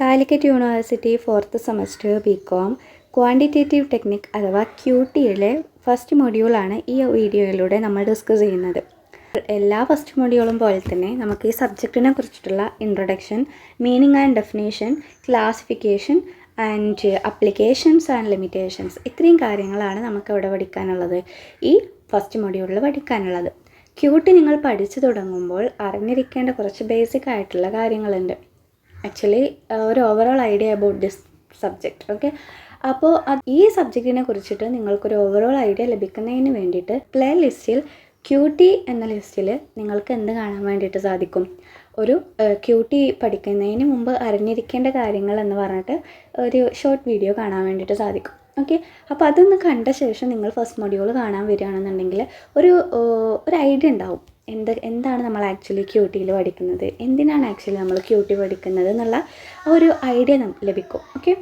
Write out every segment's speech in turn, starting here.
Calicut university 4th semester BCom quantitative technique അഥവാ ക്യൂടിയിലെ first മൊഡ്യൂളാണ് ഈ വീഡിയോയിലൂടെ നമ്മൾ ഡിസ്കസ് ചെയ്യുന്നത്. എല്ലാ ഫസ്റ്റ് മൊഡ്യൂളും പോലെ തന്നെ നമുക്ക് ഈ സബ്ജക്റ്റിനെ കുറിച്ചിട്ടുള്ള introduction, meaning and definition, classification and applications and limitations, ഇത്രയും കാര്യങ്ങളാണ് നമുക്കിവിടെ പഠിക്കാനുള്ളത്, ഈ ഫസ്റ്റ് മൊഡ്യൂളിൽ പഠിക്കാനുള്ളത്. ക്യൂട്ടി നിങ്ങൾ പഠിച്ചു തുടങ്ങുമ്പോൾ അറിഞ്ഞിരിക്കേണ്ട കുറച്ച് ബേസിക് ആയിട്ടുള്ള കാര്യങ്ങളുണ്ട്. ആക്ച്വലി ഒരു overall idea about this subject. Okay, അപ്പോൾ ഈ സബ്ജക്റ്റിനെ കുറിച്ചിട്ട് നിങ്ങൾക്കൊരു ഓവറോൾ ഐഡിയ ലഭിക്കുന്നതിന് വേണ്ടിയിട്ട് പ്ലേ ലിസ്റ്റിൽ ക്യൂട്ടി എന്ന ലിസ്റ്റിൽ നിങ്ങൾക്ക് എന്ത് കാണാൻ വേണ്ടിയിട്ട് സാധിക്കും? ഒരു ക്യൂട്ടി പഠിക്കുന്നതിന് മുമ്പ് അറിഞ്ഞിരിക്കേണ്ട കാര്യങ്ങൾ എന്ന് പറഞ്ഞിട്ട് ഒരു ഷോർട്ട് വീഡിയോ കാണാൻ വേണ്ടിയിട്ട് സാധിക്കും. ഓക്കെ, അപ്പോൾ അതൊന്ന് കണ്ട ശേഷം നിങ്ങൾ ഫസ്റ്റ് മൊഡ്യൂൾ കാണാൻ വരികയാണെന്നുണ്ടെങ്കിൽ ഒരു ഐഡിയ ഉണ്ടാവും എന്താണ് നമ്മൾ ആക്ച്വലി ക്യൂട്ടിയിൽ പഠിക്കുന്നത്, എന്തിനാണ് ആക്ച്വലി നമ്മൾ ക്യൂട്ടി പഠിക്കുന്നത് എന്നുള്ള ഒരു ഐഡിയ ലഭിക്കും. ഓക്കെ,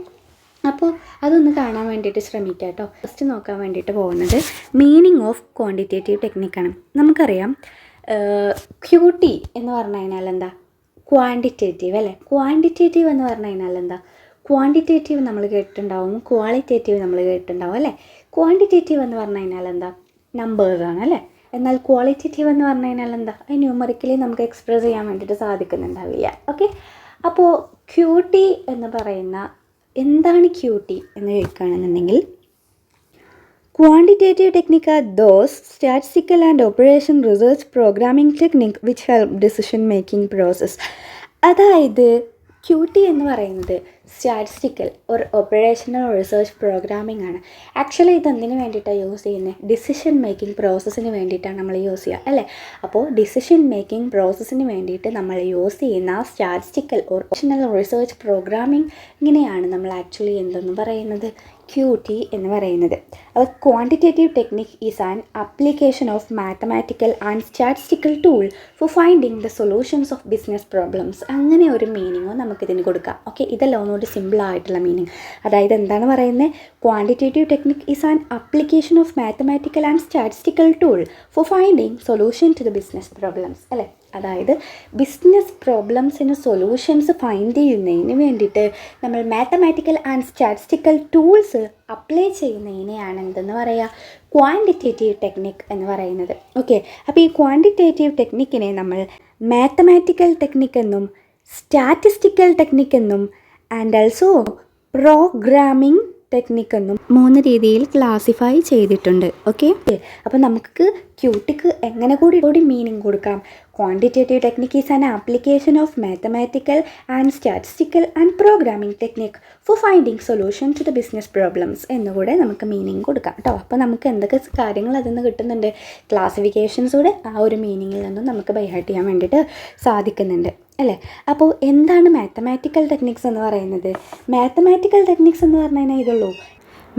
അപ്പോൾ അതൊന്ന് കാണാൻ വേണ്ടിയിട്ട് ശ്രമിക്കുക കേട്ടോ. ഫസ്റ്റ് നോക്കാൻ വേണ്ടിയിട്ട് പോകുന്നത് മീനിങ് ഓഫ് ക്വാണ്ടിറ്റേറ്റീവ് ടെക്നിക്കാണ്. നമുക്കറിയാം ക്യൂട്ടി എന്ന് പറഞ്ഞു കഴിഞ്ഞാൽ എന്താ? ക്വാണ്ടിറ്റേറ്റീവ് അല്ലേ? ക്വാണ്ടിറ്റേറ്റീവ് എന്ന് പറഞ്ഞു കഴിഞ്ഞാൽ എന്താ? ക്വാണ്ടിറ്റേറ്റീവ് നമ്മൾ കേട്ടിട്ടുണ്ടാവും, ക്വാളിറ്റേറ്റീവ് നമ്മൾ കേട്ടിട്ടുണ്ടാവും അല്ലേ? ക്വാണ്ടിറ്റേറ്റീവ് എന്ന് പറഞ്ഞു കഴിഞ്ഞാൽ എന്താ? നമ്പേഴ്സാണ് അല്ലേ? എന്നാൽ ക്വാളിറ്റേറ്റീവ് എന്ന് പറഞ്ഞു കഴിഞ്ഞാൽ എന്താ? അത് ന്യൂമറിക്കലി നമുക്ക് എക്സ്പ്രസ് ചെയ്യാൻ വേണ്ടിയിട്ട് സാധിക്കുന്നുണ്ടാവില്ല. ഓക്കെ, അപ്പോൾ ക്യൂട്ടി എന്ന് പറയുന്ന എന്താണ് ക്യൂട്ടി എന്ന് ചോദിക്കുകയാണെന്നുണ്ടെങ്കിൽ, quantitative technique are those statistical and operation research programming technique which help decision making process. അതായത് ക്യൂട്ടി എന്ന് പറയുന്നത് സ്റ്റാറ്റിസ്റ്റിക്കൽ ഒരു ഓപ്പറേഷണൽ റിസർച്ച് പ്രോഗ്രാമിംഗ് ആണ്. ആക്ച്വലി ഇത് എന്തിനു വേണ്ടിയിട്ടാണ് യൂസ് ചെയ്യുന്നത്? ഡിസിഷൻ മേക്കിംഗ് പ്രോസസ്സിന് വേണ്ടിയിട്ടാണ് നമ്മൾ യൂസ് ചെയ്യുക അല്ലേ? അപ്പോൾ ഡിസിഷൻ മേക്കിംഗ് പ്രോസസ്സിന് വേണ്ടിയിട്ട് നമ്മൾ യൂസ് ചെയ്യുന്ന സ്റ്റാറ്റിസ്റ്റിക്കൽ ഓപ്പറേഷണൽ റിസർച്ച് പ്രോഗ്രാമിംഗ് ഇങ്ങനെയാണ് നമ്മൾ ആക്ച്വലി എന്തെന്ന് പറയുന്നത്? ക്യൂട്ടി എന്ന് പറയുന്നത്. അപ്പോൾ quantitative technique is an application of mathematical and statistical tool for finding the solutions of business problems. അങ്ങനെ ഒരു മീനിങ്ങോ നമുക്കിതിന് കൊടുക്കാം. ഓക്കെ, ഇതെല്ലാം ഒന്നുകൂടി സിമ്പിളായിട്ടുള്ള മീനിങ്. അതായത് എന്താണ് പറയുന്നത്? Quantitative technique is an application of mathematical and statistical tool for finding solution to the business problems അല്ലേ? അതായത് ബിസിനസ് പ്രോബ്ലംസിന് സൊല്യൂഷൻസ് ഫൈൻഡ് ചെയ്യുന്നതിന് വേണ്ടിയിട്ട് നമ്മൾ mathematical and statistical tools apply ചെയ്യുന്നതിനെയാണ് എന്തെന്ന് പറയുക? ക്വാണ്ടിറ്റേറ്റീവ് ടെക്നിക് എന്ന് പറയുന്നത്. ഓക്കെ, അപ്പോൾ ഈ ക്വാണ്ടിറ്റേറ്റീവ് ടെക്നിക്കിനെ നമ്മൾ മാത്തമാറ്റിക്കൽ ടെക്നിക് എന്നും സ്റ്റാറ്റിസ്റ്റിക്കൽ ടെക്നിക് എന്നും ആൻഡ് ആൾസോ പ്രോഗ്രാമിംഗ് ടെക്നിക് എന്നും 3 രീതിയിൽ ക്ലാസിഫൈ ചെയ്തിട്ടുണ്ട്. ഓക്കെ, അപ്പോൾ നമുക്ക് ക്യൂട്ടിക്ക് എങ്ങനെ കൂടി മീനിങ് കൊടുക്കാം? Quantitative technique is an application of mathematical and statistical and programming technique four finding solution to the business problems എന്നുകൂടെ നമുക്ക് മീനിങ് കൊടുക്കാം കേട്ടോ. അപ്പോൾ നമുക്ക് എന്തൊക്കെ കാര്യങ്ങൾ അതിൽ നിന്ന് കിട്ടുന്നുണ്ട്? ക്ലാസിഫിക്കേഷൻസ് കൂടെ ആ ഒരു മീനിങ്ങിൽ നിന്നും നമുക്ക് ബൈഹാർട്ട് ചെയ്യാൻ വേണ്ടിയിട്ട് സാധിക്കുന്നുണ്ട് അല്ലേ? അപ്പോൾ എന്താണ് മാത്തമാറ്റിക്കൽ ടെക്നിക്സ് എന്ന് പറയുന്നത്? മാത്തമാറ്റിക്കൽ ടെക്നിക്സ് എന്ന് പറഞ്ഞു കഴിഞ്ഞാൽ ഇതുള്ളൂ,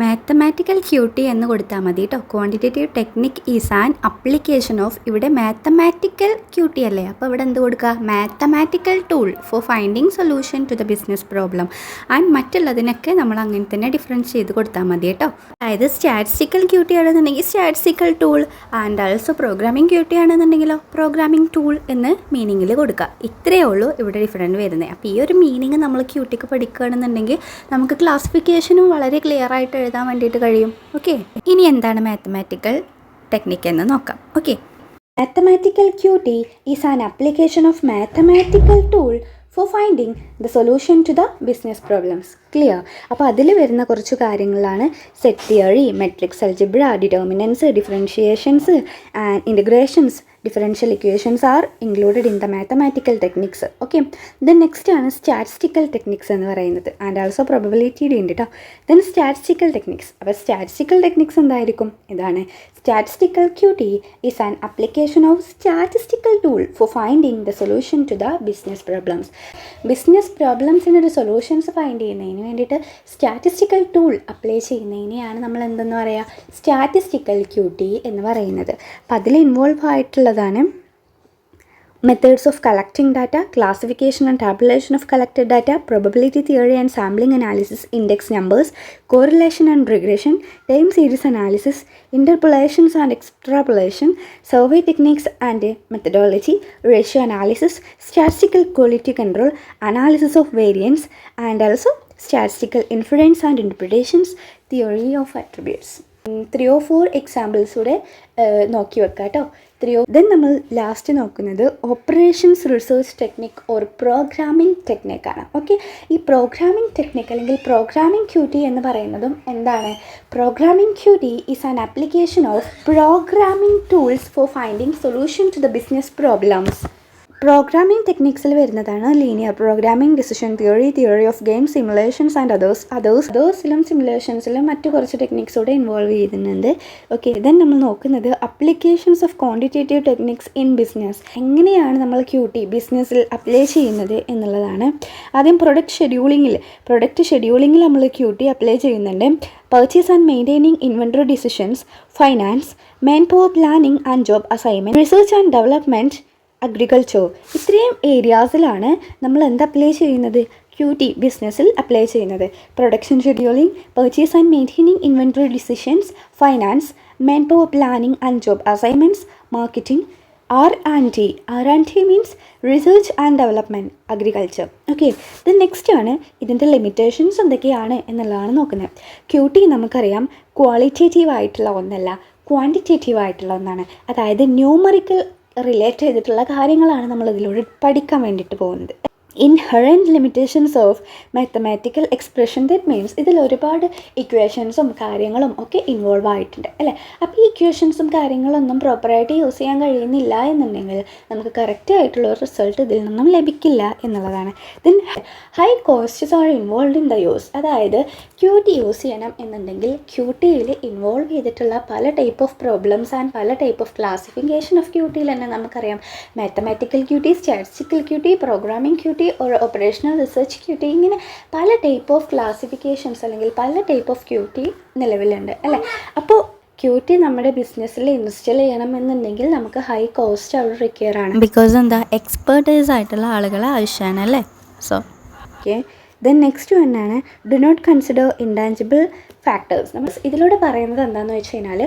മാത്തമാറ്റിക്കൽ ക്യൂട്ടി എന്ന് കൊടുത്താൽ മതി കേട്ടോ. Quantitative technique is an application of, ഇവിടെ മാത്തമാറ്റിക്കൽ ക്യൂട്ടി അല്ലേ, അപ്പോൾ ഇവിടെ എന്ത് കൊടുക്കുക? Mathematical tool for finding solution to the business problem. And മറ്റുള്ളതിനൊക്കെ നമ്മൾ അങ്ങനെ തന്നെ ഡിഫറൻസ് ചെയ്ത് കൊടുത്താൽ മതി കേട്ടോ. അതായത് സ്റ്റാറ്റിസ്റ്റിക്കൽ ക്യൂട്ടി ആണെന്നുണ്ടെങ്കിൽ statistical tool, and also programming QT ആണെന്നുണ്ടെങ്കിലോ പ്രോഗ്രാമിംഗ് ടൂൾ എന്ന് മീനിങ്ങിൽ കൊടുക്കുക. ഇത്രയേ ഉള്ളൂ ഇവിടെ ഡിഫറൻറ്റ് വരുന്നത്. അപ്പോൾ ഈ ഒരു മീനിങ് നമ്മൾ ക്യൂട്ടിക്ക് പഠിക്കുകയാണെന്നുണ്ടെങ്കിൽ നമുക്ക് ക്ലാസിഫിക്കേഷനും വളരെ ക്ലിയർ ആയിട്ട് എഴുതാൻ വേണ്ടിയിട്ട് കഴിയും. ഓക്കെ, ഇനി എന്താണ് മാത്തമാറ്റിക്കൽ ടെക്നിക്ക് എന്ന് നോക്കാം. Okay, mathematical QT is an application of mathematical tool for finding the solution to the business problems. Clear? അപ്പോൾ അതിൽ വരുന്ന കുറച്ച് കാര്യങ്ങളാണ് set theory, matrix algebra, determinants, differentiations and integrations. Differential equations are included in the mathematical techniques. Okay, then next ആണ് statistical techniques എന്ന് പറയുന്നത്. And also പ്രോബബിലിറ്റിയുടെ ഉണ്ട് കേട്ടോ. Then statistical techniques. അപ്പോൾ സ്റ്റാറ്റിസ്റ്റിക്കൽ ടെക്നിക്സ് എന്തായിരിക്കും? ഇതാണ് statistical QT is an application of statistical tool for finding the solution to the business problems. Business പ്രോബ്ലംസിനൊരു സൊല്യൂഷൻസ് ഫൈൻഡ് ചെയ്യുന്നതിന് വേണ്ടിയിട്ട് സ്റ്റാറ്റിസ്റ്റിക്കൽ ടൂൾ അപ്ലൈ ചെയ്യുന്നതിനെയാണ് നമ്മൾ എന്തെന്ന് പറയുക? സ്റ്റാറ്റിസ്റ്റിക്കൽ ക്യൂട്ടി എന്ന് പറയുന്നത്. അപ്പം അതിൽ ഇൻവോൾവ് ആയിട്ടുള്ളതാണ് methods of collecting data, classification and tabulation of collected data, probability theory and sampling analysis, index numbers, correlation and regression, time series analysis, interpolations and extrapolation, survey techniques and methodology, ratio analysis, statistical quality control, analysis of variance, and also statistical inference and interpretations, theory of attributes. 3 or 4 examples കൂടെ നോക്കി വെക്കാം കേട്ടോ. Then നമ്മൾ last നോക്കുന്നത് operations research technique or programming ടെക്നിക്കാണ്. Okay, ഈ programming technique അല്ലെങ്കിൽ programming QT എന്ന് പറയുന്നതും എന്താണ്? Programming QT is an application of programming tools for finding solution to the business problems. Programming ടെക്നിക്സിൽ വരുന്നതാണ് linear programming, decision theory, theory of game, simulations and അതേഴ്സിലും സിമുലേഷൻസിലും മറ്റു കുറച്ച് ടെക്നിക്സോടെ ഇൻവോൾവ് ചെയ്യുന്നുണ്ട്. ഓക്കെ, ദെൻ നമ്മൾ നോക്കുന്നത് applications of quantitative techniques in business. എങ്ങനെയാണ് നമ്മൾ ക്യൂട്ടി ബിസിനസ്സിൽ അപ്ലൈ ചെയ്യുന്നത് എന്നുള്ളതാണ്. ആദ്യം പ്രൊഡക്റ്റ് ഷെഡ്യൂളിങ്ങിൽ നമ്മൾ ക്യൂട്ടി അപ്ലൈ ചെയ്യുന്നുണ്ട്. Purchase and maintaining inventory decisions, finance, man power planning and job assignment, research and development, agriculture. ഇത്രയും ഏരിയാസിലാണ് നമ്മൾ എന്ത് അപ്ലൈ ചെയ്യുന്നത്? ക്യൂട്ടി ബിസിനസ്സിൽ അപ്ലൈ ചെയ്യുന്നത്. Production scheduling, purchase and maintaining inventory decisions, finance, man power planning and job assignments, marketing, R&D means research and development, agriculture. Okay, ഇത് next ആണ് ഇതിൻ്റെ limitations എന്തൊക്കെയാണ് എന്നുള്ളതാണ് നോക്കുന്നത്. ക്യൂട്ടി നമുക്കറിയാം ക്വാളിറ്റേറ്റീവ് ആയിട്ടുള്ള ഒന്നല്ല, ക്വാണ്ടിറ്റേറ്റീവ് ആയിട്ടുള്ള ഒന്നാണ്. അതായത് ന്യൂമറിക്കൽ റിലേറ്റ് ചെയ്തിട്ടുള്ള കാര്യങ്ങളാണ് നമ്മളിതിലൂടെ പഠിക്കാൻ വേണ്ടിയിട്ട് പോകുന്നത്. Inherent limitations of mathematical expression, that means ഇതിൽ ഒരുപാട് ഇക്വേഷൻസും കാര്യങ്ങളും ഒക്കെ ഇൻവോൾവ് ആയിട്ടുണ്ട് അല്ലേ. അപ്പോൾ ഈ ഇക്വേഷൻസും കാര്യങ്ങളൊന്നും പ്രോപ്പറായിട്ട് യൂസ് ചെയ്യാൻ കഴിയുന്നില്ല എന്നുണ്ടെങ്കിൽ നമുക്ക് കറക്റ്റ് ആയിട്ടുള്ള ഒരു റിസൾട്ട് ഇതിൽ നിന്നും ലഭിക്കില്ല എന്നുള്ളതാണ്. Then high costs are involve in the use. അതായത് ക്യൂട്ടി യൂസ് ചെയ്യണം എന്നുണ്ടെങ്കിൽ ക്യൂട്ടിയിൽ ഇൻവോൾവ് ചെയ്തിട്ടുള്ള പല ടൈപ്പ് ഓഫ് പ്രോബ്ലംസ് ആൻഡ് പല ടൈപ്പ് ഓഫ് ക്ലാസിഫിക്കേഷൻ ഓഫ് ക്യൂട്ടിയിൽ തന്നെ നമുക്കറിയാം. Mathematical cutie, statistical cutie, programming cutie, operational research cutie, ഇങ്ങനെ പല ടൈപ്പ് ഓഫ് ക്ലാസിഫിക്കേഷൻസ് അല്ലെങ്കിൽ പല ടൈപ്പ് ഓഫ് ക്യൂട്ടി നിലവിലുണ്ട് അല്ലേ. അപ്പോൾ ക്യൂട്ടി നമ്മുടെ ബിസിനസ്സിൽ ഇൻസ്റ്റാൾ ചെയ്യണമെന്നുണ്ടെങ്കിൽ നമുക്ക് ഹൈ കോസ്റ്റ് അവിടെ റിക്വയർ ആണ്. ബിക്കോസ് എന്താ എക്സ്പേർട്ടൈസ് ആയിട്ടുള്ള ആളുകളെ ആവശ്യമാണ് അല്ലേ. സോ ഓക്കെ, ദെൻ നെക്സ്റ്റ് വന്നാണ് do not consider intangible factors. നമ്മൾ ഇതിലൂടെ പറയുന്നത് എന്താണെന്ന് വെച്ച് കഴിഞ്ഞാൽ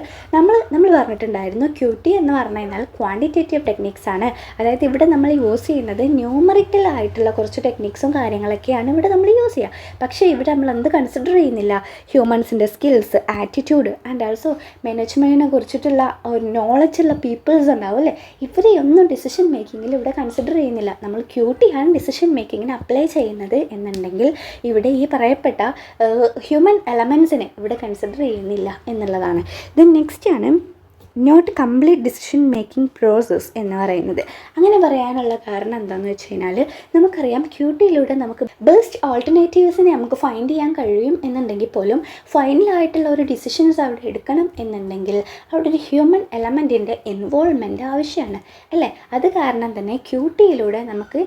നമ്മൾ പറഞ്ഞിട്ടുണ്ടായിരുന്നു ക്യൂട്ടി എന്ന് പറഞ്ഞു കഴിഞ്ഞാൽ ക്വാണ്ടിറ്റേറ്റീവ് ടെക്നിക്സ് ആണ്. അതായത് ഇവിടെ നമ്മൾ യൂസ് ചെയ്യുന്നത് ന്യൂമറിക്കൽ ആയിട്ടുള്ള കുറച്ച് ടെക്നിക്സും കാര്യങ്ങളൊക്കെയാണ് ഇവിടെ നമ്മൾ യൂസ് ചെയ്യുക. പക്ഷേ ഇവിടെ നമ്മൾ എന്ത് കൺസിഡർ ചെയ്യുന്നില്ല? ഹ്യൂമൻസിൻ്റെ സ്കിൽസ്, ആറ്റിറ്റ്യൂഡ് ആൻഡ് ആൾസോ മാനേജ്മെൻറ്റിനെ കുറിച്ചിട്ടുള്ള ഒരു നോളജുള്ള പീപ്പിൾസ് ഉണ്ടാവും അല്ലേ. ഇവരെയൊന്നും ഡിസിഷൻ മേക്കിങ്ങിൽ ഇവിടെ കൺസിഡർ ചെയ്യുന്നില്ല. നമ്മൾ ക്യൂട്ടിയാണ് ഡിസിഷൻ മേക്കിങ്ങിന് അപ്ലൈ ചെയ്യുന്നത് എന്നുണ്ടെങ്കിൽ ഇവിടെ ഈ പറയപ്പെട്ട ഹ്യൂമൻ എലമെൻസിനെ ഇവിടെ കൺസിഡർ ചെയ്യുന്നില്ല എന്നുള്ളതാണ്. ദെൻ നെക്സ്റ്റ് ആണ് not complete decision making process എന്ന് പറയുന്നത്. അങ്ങനെ പറയാനുള്ള കാരണം എന്താണെന്ന് വെച്ച് കഴിഞ്ഞാൽ നമുക്കറിയാം ക്യൂട്ടിയിലൂടെ നമുക്ക് ബെസ്റ്റ് ഓൾട്ടർനേറ്റീവ്സിനെ നമുക്ക് ഫൈൻഡ് ചെയ്യാൻ കഴിയും എന്നുണ്ടെങ്കിൽ പോലും ഫൈനലായിട്ടുള്ള ഒരു ഡിസിഷൻസ് അവിടെ എടുക്കണം എന്നുണ്ടെങ്കിൽ അവിടെ ഒരു ഹ്യൂമൻ എലമെൻറ്റിൻ്റെ ഇൻവോൾവ്മെൻറ്റ് ആവശ്യമാണ് അല്ലേ. അത് കാരണം തന്നെ ക്യൂട്ടിയിലൂടെ നമുക്ക്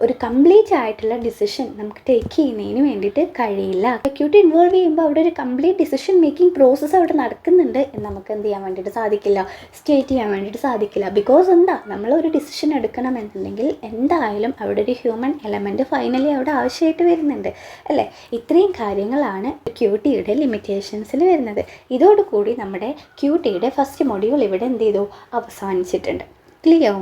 ഒരു കംപ്ലീറ്റ് ആയിട്ടുള്ള ഡിസിഷൻ നമുക്ക് ടേക്ക് ചെയ്യുന്നതിന് വേണ്ടിയിട്ട് കഴിയില്ല. ക്യൂട്ടി ഇൻവോൾവ് ചെയ്യുമ്പോൾ അവിടെ ഒരു കംപ്ലീറ്റ് ഡിസിഷൻ മേക്കിംഗ് പ്രോസസ്സ് അവിടെ നടക്കുന്നുണ്ട് എന്ന് നമുക്ക് എന്ത് ചെയ്യാൻ വേണ്ടിയിട്ട് സാധിക്കും? സ്റ്റേറ്റ് ചെയ്യാൻ വേണ്ടിയിട്ട് സാധിക്കില്ല. ബിക്കോസ് എന്താ, നമ്മളൊരു ഡിസിഷൻ എടുക്കണമെന്നുണ്ടെങ്കിൽ എന്തായാലും അവിടെ ഒരു ഹ്യൂമൻ എലമെൻറ്റ് ഫൈനലി അവിടെ ആവശ്യമായിട്ട് വരുന്നുണ്ട് അല്ലേ. ഇത്രയും കാര്യങ്ങളാണ് ക്യൂട്ടിയുടെ ലിമിറ്റേഷൻസിൽ വരുന്നത്. ഇതോടുകൂടി നമ്മുടെ ക്യൂട്ടിയുടെ ഫസ്റ്റ് മൊഡ്യൂൾ ഇവിടെ എന്ത് ചെയ്തു? അവസാനിച്ചിട്ടുണ്ട്. ക്ലിയർ?